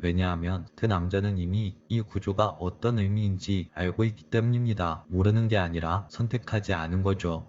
왜냐하면 그 남자는 이미 이 구조가 어떤 의미인지 알고 있기 때문입니다. 모르는 게 아니라 선택하지 않은 거죠.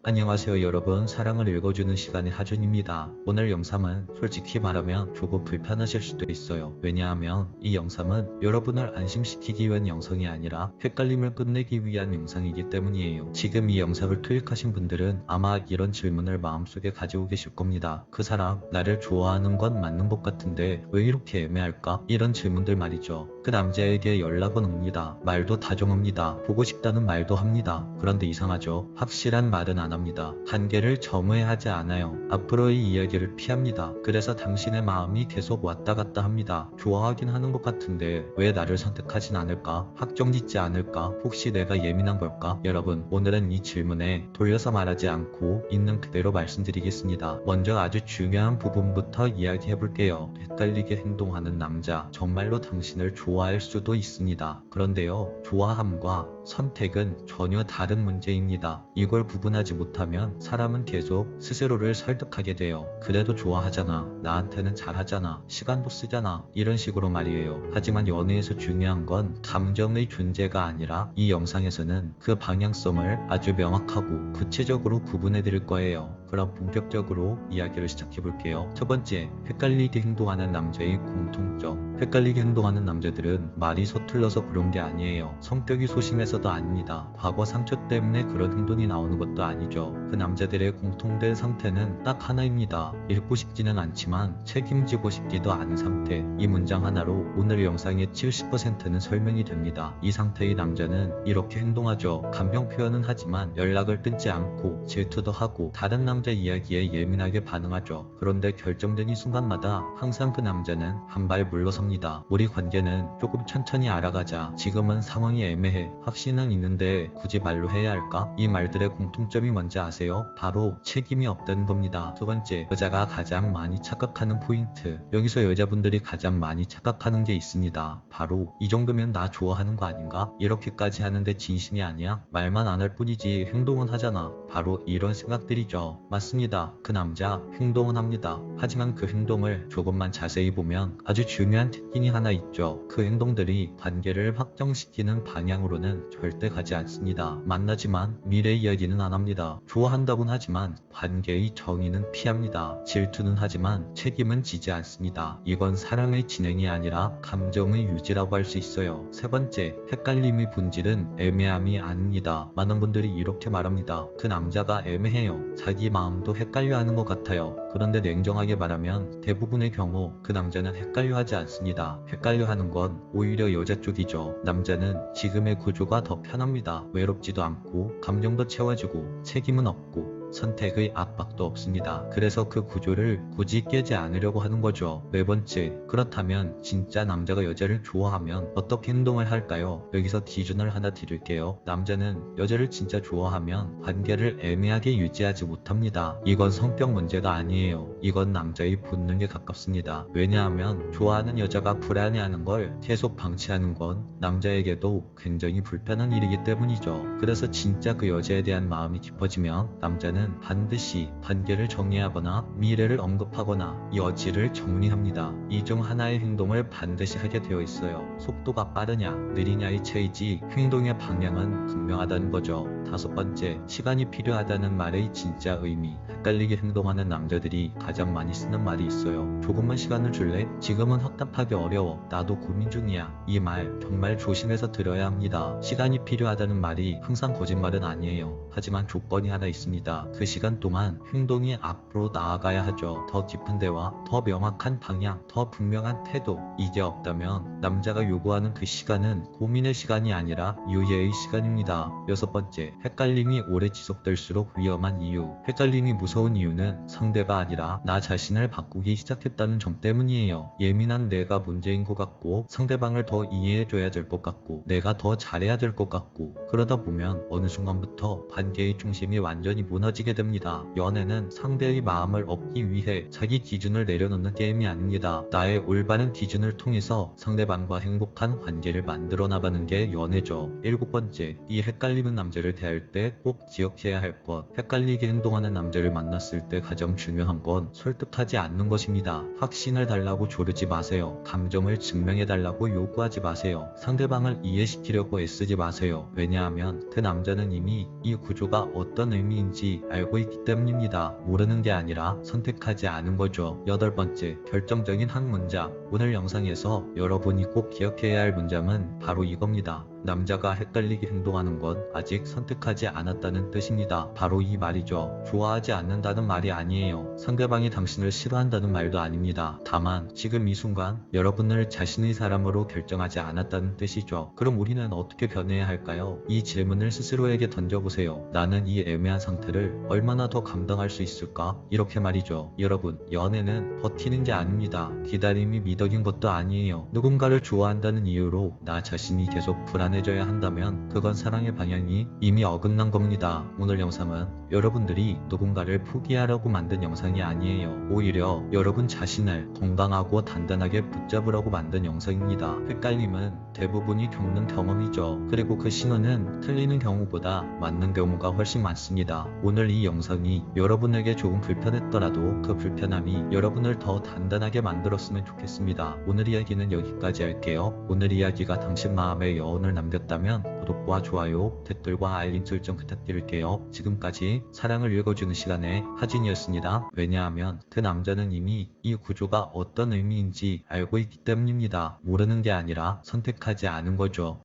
안녕하세요 여러분, 사랑을 읽어주는 시간의 하준입니다. 오늘 영상은 솔직히 말하면 조금 불편하실 수도 있어요. 왜냐하면 이 영상은 여러분을 안심시키기 위한 영상이 아니라 헷갈림을 끝내기 위한 영상이기 때문이에요. 지금 이 영상을 클릭하신 분들은 아마 이런 질문을 마음속에 가지고 계실 겁니다. 그 사람 나를 좋아하는 건 맞는 것 같은데 왜 이렇게 애매할까? 이런 질문들 말이죠. 그 남자에게 연락은 옵니다. 말도 다정합니다. 보고 싶다는 말도 합니다. 그런데 이상하죠. 확실한 말은 안 합니다. 한계를 점유하지 않아요. 앞으로의 이야기를 피합니다. 그래서 당신의 마음이 계속 왔다 갔다 합니다. 좋아하긴 하는 것 같은데 왜 나를 선택하진 않을까? 확정짓지 않을까? 혹시 내가 예민한 걸까? 여러분, 오늘은 이 질문에 돌려서 말하지 않고 있는 그대로 말씀드리겠습니다. 먼저 아주 중요한 부분부터 이야기해 볼게요. 헷갈리게 행동하는 남자, 정말로 당신을 좋아할 수도 있습니다. 그런데요, 좋아함과 선택은 전혀 다른 문제입니다. 이걸 구분하지 못하면 사람은 계속 스스로를 설득하게 돼요. 그래도 좋아하잖아, 나한테는 잘하잖아, 시간도 쓰잖아, 이런 식으로 말이에요. 하지만 연애에서 중요한 건 감정의 존재가 아니라 이 영상에서는 그 방향성을 아주 명확하고 구체적으로 구분해 드릴 거예요. 그럼 본격적으로 이야기를 시작해 볼게요. 첫 번째, 헷갈리게 행동하는 남자의 공통점. 헷갈리게 행동하는 남자들은 말이 서툴러서 그런 게 아니에요. 성격이 소심해서도 아닙니다. 과거 상처 때문에 그런 행동이 나오는 것도 아니죠. 그 남자들의 공통된 상태는 딱 하나입니다. 읽고 싶지는 않지만 책임지고 싶지도 않은 상태. 이 문장 하나로 오늘 영상의 70%는 설명이 됩니다. 이 상태의 남자는 이렇게 행동하죠. 감정 표현은 하지만 연락을 끊지 않고 질투도 하고 다른 남자 이야기에 예민하게 반응하죠. 그런데 결정된 이 순간마다 항상 그 남자는 한 발 물러섭니다. 우리 관계는 조금 천천히 알아가자. 지금은 상황이 애매해. 확신은 있는데 굳이 말로 해야 할까? 이 말들의 공통점이 뭔지 아세요? 바로 책임이 없다는 겁니다. 두 번째, 여자가 가장 많이 착각하는 포인트. 여기서 여자분들이 가장 많이 착각하는 게 있습니다. 바로 이 정도면 나 좋아하는 거 아닌가? 이렇게까지 하는데 진심이 아니야? 말만 안 할 뿐이지 행동은 하잖아. 바로 이런 생각들이죠. 맞습니다. 그 남자 행동은 합니다. 하지만 그 행동을 조금만 자세히 보면 아주 중요한 특징이 하나 있죠. 그 행동들이 관계를 확정시키는 방향으로는 절대 가지 않습니다. 만나지만 미래 이야기는 안 합니다. 좋아한다곤 하지만 관계의 정의는 피합니다. 질투는 하지만 책임은 지지 않습니다. 이건 사랑의 진행이 아니라 감정의 유지라고 할 수 있어요. 세 번째, 헷갈림의 본질은 애매함이 아닙니다. 많은 분들이 이렇게 말합니다. 그 남자가 애매해요. 자기 마음도 헷갈려하는 것 같아요. 그런데 냉정하게 말하면 대부분의 경우 그 남자는 헷갈려하지 않습니다. 헷갈려하는 건 오히려 여자 쪽이죠. 남자는 지금의 구조가 더 편합니다. 외롭지도 않고 감정도 채워지고 책임은 없고 선택의 압박도 없습니다. 그래서 그 구조를 굳이 깨지 않으려고 하는 거죠. 네 번째, 그렇다면 진짜 남자가 여자를 좋아하면 어떻게 행동을 할까요? 여기서 기준을 하나 드릴게요. 남자는 여자를 진짜 좋아하면 관계를 애매하게 유지하지 못합니다. 이건 성격 문제가 아니에요. 이건 남자의 본능에 가깝습니다. 왜냐하면 좋아하는 여자가 불안해하는 걸 계속 방치하는 건 남자에게도 굉장히 불편한 일이기 때문이죠. 그래서 진짜 그 여자에 대한 마음이 깊어지면 남자는 반드시 관계를 정리하거나 미래를 언급하거나 여지를 정리합니다. 이 중 하나의 행동을 반드시 하게 되어 있어요. 속도가 빠르냐 느리냐의 차이지 행동의 방향은 분명하다는 거죠. 다섯 번째, 시간이 필요하다는 말의 진짜 의미. 헷갈리게 행동하는 남자들이 가장 많이 쓰는 말이 있어요. 조금만 시간을 줄래? 지금은 확답하기 어려워. 나도 고민 중이야. 이 말 정말 조심해서 들어야 합니다. 시간이 필요하다는 말이 항상 거짓말은 아니에요. 하지만 조건이 하나 있습니다. 그 시간 동안 행동이 앞으로 나아가야 하죠. 더 깊은 대화, 더 명확한 방향, 더 분명한 태도. 이게 없다면 남자가 요구하는 그 시간은 고민의 시간이 아니라 유예의 시간입니다. 여섯 번째, 헷갈림이 오래 지속될수록 위험한 이유. 헷갈림이 무서운 이유는 상대가 아니라 나 자신을 바꾸기 시작했다는 점 때문이에요. 예민한 내가 문제인 것 같고 상대방을 더 이해해줘야 될 것 같고 내가 더 잘해야 될 것 같고 그러다 보면 어느 순간부터 관계의 중심이 완전히 무너지게 됩니다. 연애는 상대의 마음을 얻기 위해 자기 기준을 내려놓는 게임이 아닙니다. 나의 올바른 기준을 통해서 상대방과 행복한 관계를 만들어 나가는 게 연애죠. 일곱 번째, 이 헷갈리는 남자를 대할 때 꼭 기억해야 할 것. 헷갈리게 행동하는 남자를 만났을 때 가장 중요한 건 설득하지 않는 것입니다. 확신을 달라고 조르지 마세요. 감정을 증명해달라고 요구하지 마세요. 상대방을 이해시키려고 애쓰지 마세요. 왜냐하면 그 남자는 이미 이 구조가 어떤 의미인지 알고 있기 때문입니다. 모르는 게 아니라 선택하지 않은 거죠. 8번째, 결정적인 한 문장. 오늘 영상에서 여러분이 꼭 기억해야 할 문장은 바로 이겁니다. 남자가 헷갈리게 행동하는 건 아직 선택하지 않았다는 뜻입니다. 바로 이 말이죠. 좋아하지 않는다는 말이 아니에요. 상대방이 당신을 싫어한다는 말도 아닙니다. 다만 지금 이 순간 여러분을 자신의 사람으로 결정하지 않았다는 뜻이죠. 그럼 우리는 어떻게 변해야 할까요? 이 질문을 스스로에게 던져보세요. 나는 이 애매한 상태를 얼마나 더 감당할 수 있을까? 이렇게 말이죠. 여러분, 연애는 버티는 게 아닙니다. 기다림이 미덕인 것도 아니에요. 누군가를 좋아한다는 이유로 나 자신이 계속 불안해져야 한다면 그건 사랑의 방향이 이미 어긋난 겁니다. 오늘 영상은 여러분들이 누군가를 포기하라고 만든 영상이 아니에요. 오히려 여러분 자신을 건강하고 단단하게 붙잡으라고 만든 영상입니다. 헷갈림은 대부분이 겪는 경험이죠. 그리고 그 신호는 틀리는 경우보다 맞는 경우가 훨씬 많습니다. 오늘 이 영상이 여러분에게 조금 불편했더라도 그 불편함이 여러분을 더 단단하게 만들었으면 좋겠습니다. 오늘 이야기는 여기까지 할게요. 오늘 이야기가 당신 마음에 여운을 남겼다면 구독과 좋아요, 댓글과 알림 설정 부탁드릴게요. 지금까지 사랑을 읽어주는 시간의 하진이었습니다. 왜냐하면 그 남자는 이미 이 구조가 어떤 의미인지 알고 있기 때문입니다. 모르는 게 아니라 선택하지 않은 거죠.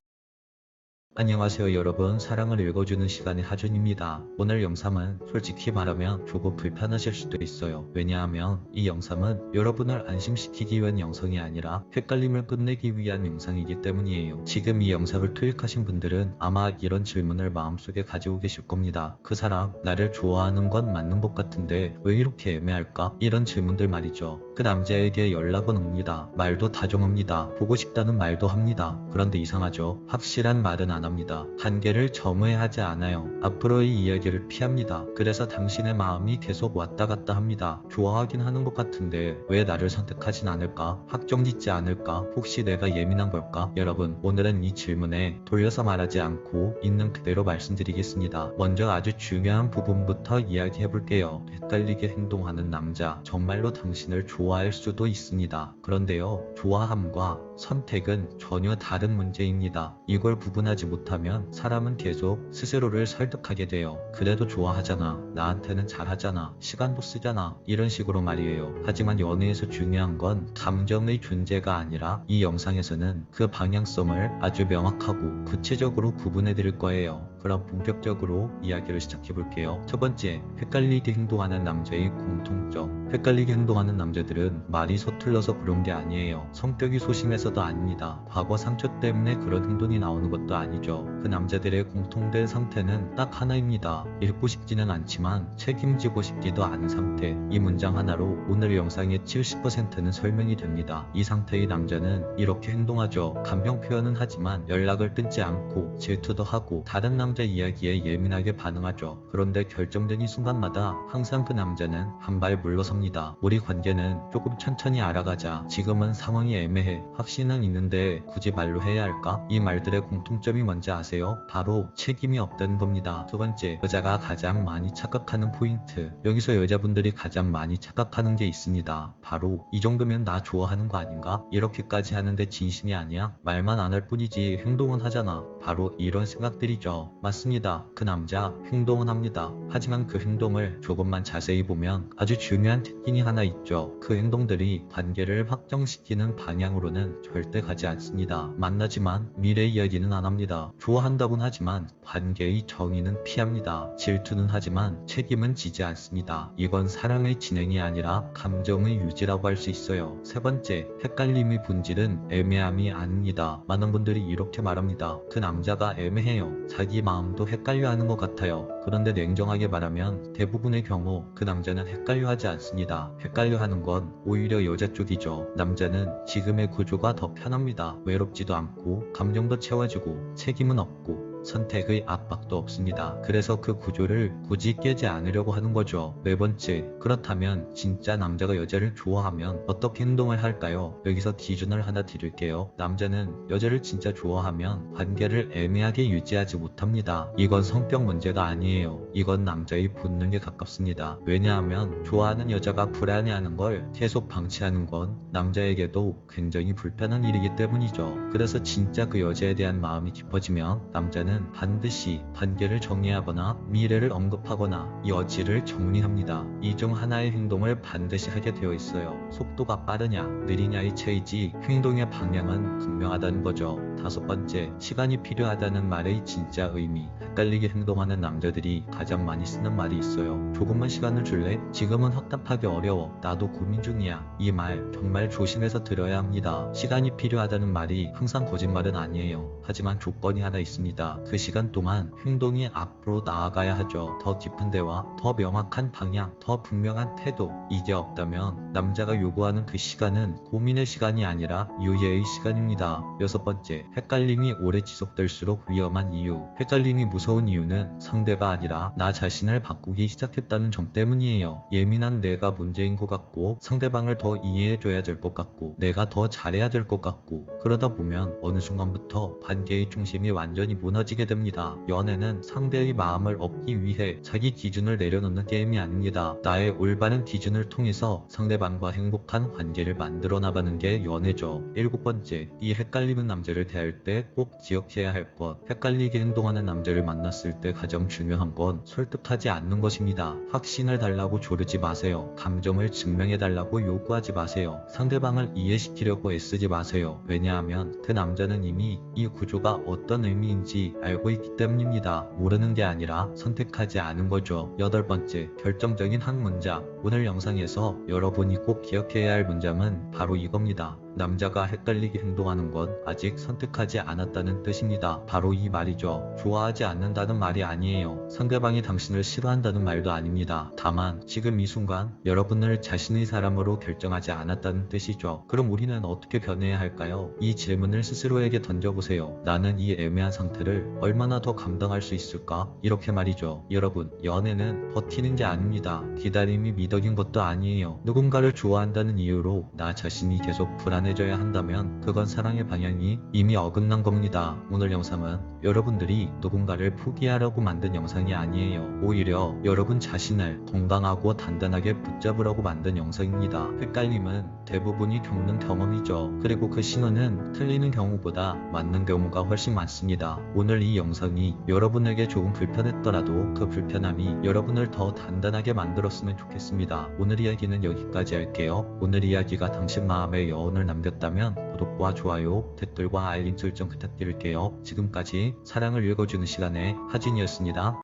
안녕하세요 여러분, 사랑을 읽어주는 시간의 하준입니다. 오늘 영상은 솔직히 말하면 조금 불편하실 수도 있어요. 왜냐하면 이 영상은 여러분을 안심시키기 위한 영상이 아니라 헷갈림을 끝내기 위한 영상이기 때문이에요. 지금 이 영상을 클릭하신 분들은 아마 이런 질문을 마음속에 가지고 계실 겁니다. 그 사람 나를 좋아하는 건 맞는 것 같은데 왜 이렇게 애매할까? 이런 질문들 말이죠. 그 남자에게 연락은 옵니다. 말도 다정합니다. 보고 싶다는 말도 합니다. 그런데 이상하죠. 확실한 말은 안 합니다. 한계를 점유하지 않아요. 앞으로의 이야기를 피합니다. 그래서 당신의 마음이 계속 왔다 갔다 합니다. 좋아하긴 하는 것 같은데 왜 나를 선택하진 않을까? 확정짓지 않을까? 혹시 내가 예민한 걸까? 여러분, 오늘은 이 질문에 돌려서 말하지 않고 있는 그대로 말씀드리겠습니다. 먼저 아주 중요한 부분부터 이야기해볼게요. 헷갈리게 행동하는 남자, 정말로 당신을 좋아할 수도 있습니다. 그런데요, 좋아함과 선택은 전혀 다른 문제입니다. 이걸 구분하지 못하면 사람은 계속 스스로를 설득하게 돼요. 그래도 좋아하잖아. 나한테는 잘하잖아. 시간도 쓰잖아. 이런 식으로 말이에요. 하지만 연애에서 중요한 건 감정의 존재가 아니라 이 영상에서는 그 방향성을 아주 명확하고 구체적으로 구분해 드릴 거예요. 그럼 본격적으로 이야기를 시작해 볼게요. 첫 번째, 헷갈리게 행동하는 남자의 공통점. 헷갈리게 행동하는 남자들은 말이 서툴러서 그런 게 아니에요. 성격이 소심해서도 아닙니다. 과거 상처 때문에 그런 행동이 나오는 것도 아니죠. 그 남자들의 공통된 상태는 딱 하나입니다. 읽고 싶지는 않지만 책임지고 싶지도 않은 상태. 이 문장 하나로 오늘 영상의 70%는 설명이 됩니다. 이 상태의 남자는 이렇게 행동하죠. 감정 표현은 하지만 연락을 끊지 않고 질투도 하고 다른 남자 이야기에 예민하게 반응하죠. 그런데 결정적인 순간마다 항상 그 남자는 한 발 물러섭니다. 우리 관계는 조금 천천히 알아가자. 지금은 상황이 애매해. 확신은 있는데 굳이 말로 해야 할까? 이 말들의 공통점이 뭔지 아세요? 바로 책임이 없다는 겁니다. 두 번째, 여자가 가장 많이 착각하는 포인트. 여기서 여자분들이 가장 많이 착각하는 게 있습니다. 바로 이 정도면 나 좋아하는 거 아닌가? 이렇게까지 하는데 진심이 아니야? 말만 안 할 뿐이지 행동은 하잖아. 바로 이런 생각들이죠. 맞습니다. 그 남자 행동은 합니다. 하지만 그 행동을 조금만 자세히 보면 아주 중요한 특징이 하나 있죠. 그 행동들이 관계를 확정시키는 방향으로는 절대 가지 않습니다. 만나지만 미래 이야기는 안 합니다. 좋아한다곤 하지만 관계의 정의는 피합니다. 질투는 하지만 책임은 지지 않습니다. 이건 사랑의 진행이 아니라 감정의 유지라고 할 수 있어요. 세 번째, 헷갈림의 본질은 애매함이 아닙니다. 많은 분들이 이렇게 말합니다. 그 남자가 애매해요. 자기 마음도 헷갈려 하는 것 같아요. 그런데 냉정하게 말하면 대부분의 경우 그 남자는 헷갈려 하지 않습니다. 헷갈려 하는 건 오히려 여자 쪽이죠. 남자는 지금의 구조가 더 편합니다. 외롭지도 않고 감정도 채워지고 책임은 없고 선택의 압박도 없습니다. 그래서 그 구조를 굳이 깨지 않으려고 하는 거죠. 네 번째, 그렇다면 진짜 남자가 여자를 좋아하면 어떻게 행동을 할까요? 여기서 기준을 하나 드릴게요. 남자는 여자를 진짜 좋아하면 관계를 애매하게 유지하지 못합니다. 이건 성격 문제가 아니에요. 이건 남자의 본능에 가깝습니다. 왜냐하면 좋아하는 여자가 불안해하는 걸 계속 방치하는 건 남자에게도 굉장히 불편한 일이기 때문이죠. 그래서 진짜 그 여자에 대한 마음이 깊어지면 남자는 반드시 관계를 정리하거나 미래를 언급하거나 여지를 정리합니다. 이 중 하나의 행동을 반드시 하게 되어 있어요. 속도가 빠르냐 느리냐의 차이지 행동의 방향은 분명하다는 거죠. 다섯 번째, 시간이 필요하다는 말의 진짜 의미. 헷갈리게 행동하는 남자들이 가장 많이 쓰는 말이 있어요. 조금만 시간을 줄래? 지금은 확답하기 어려워. 나도 고민 중이야. 이 말 정말 조심해서 들어야 합니다. 시간이 필요하다는 말이 항상 거짓말은 아니에요. 하지만 조건이 하나 있습니다. 그 시간 동안 행동이 앞으로 나아가야 하죠. 더 깊은 대화, 더 명확한 방향, 더 분명한 태도. 이게 없다면 남자가 요구하는 그 시간은 고민의 시간이 아니라 유예의 시간입니다. 여섯 번째, 헷갈림이 오래 지속될수록 위험한 이유. 헷갈림이 무서운 이유는 상대가 아니라 나 자신을 바꾸기 시작했다는 점 때문이에요. 예민한 내가 문제인 것 같고 상대방을 더 이해해줘야 될 것 같고 내가 더 잘해야 될 것 같고 그러다 보면 어느 순간부터 관계의 중심이 완전히 무너지게 됩니다. 연애는 상대의 마음을 얻기 위해 자기 기준을 내려놓는 게임이 아닙니다. 나의 올바른 기준을 통해서 상대방과 행복한 관계를 만들어 나가는 게 연애죠. 일곱 번째, 이 헷갈리는 남자를 대할 때 꼭 기억해야 할 것. 헷갈리게 행동하는 남자를 만났을 때 가장 중요한 건 설득하지 않는 것입니다. 확신을 달라고 조르지 마세요. 감정을 증명해 달라고 요구하지 마세요. 상대방을 이해시키려고 애쓰지 마세요. 왜냐하면 그 남자는 이미 이 구조가 어떤 의미인지 알고 있기 때문입니다. 모르는 게 아니라 선택하지 않은 거죠. 여덟 번째, 결정적인 한 문장. 오늘 영상에서 여러분이 꼭 기억해야 할 문장은 바로 이겁니다. 남자가 헷갈리게 행동하는 건 아직 선택하지 않았다는 뜻입니다. 바로 이 말이죠. 좋아하지 않는다는 말이 아니에요. 상대방이 당신을 싫어한다는 말도 아닙니다. 다만 지금 이 순간 여러분을 자신의 사람으로 결정하지 않았다는 뜻이죠. 그럼 우리는 어떻게 변해야 할까요? 이 질문을 스스로에게 던져보세요. 나는 이 애매한 상태를 얼마나 더 감당할 수 있을까? 이렇게 말이죠. 여러분, 연애는 버티는 게 아닙니다. 기다림이 미덕인 것도 아니에요. 누군가를 좋아한다는 이유로 나 자신이 계속 불안해져야 한다면 그건 사랑의 방향이 이미 어긋난 겁니다. 오늘 영상은 여러분들이 누군가를 포기하려고 만든 영상이 아니에요. 오히려 여러분 자신을 건강하고 단단하게 붙잡으려고 만든 영상입니다. 헷갈림은 대부분이 겪는 경험이죠. 그리고 그 신호는 틀리는 경우보다 맞는 경우가 훨씬 많습니다. 오늘 이 영상이 여러분에게 조금 불편했더라도 그 불편함이 여러분을 더 단단하게 만들었으면 좋겠습니다. 오늘 이야기는 여기까지 할게요. 오늘 이야기가 당신 마음에 여운을 남겼다면 구독과 좋아요, 댓글과 알림 설정 부탁드릴게요. 지금까지 사랑을 읽어주는 시간의 하진이었습니다.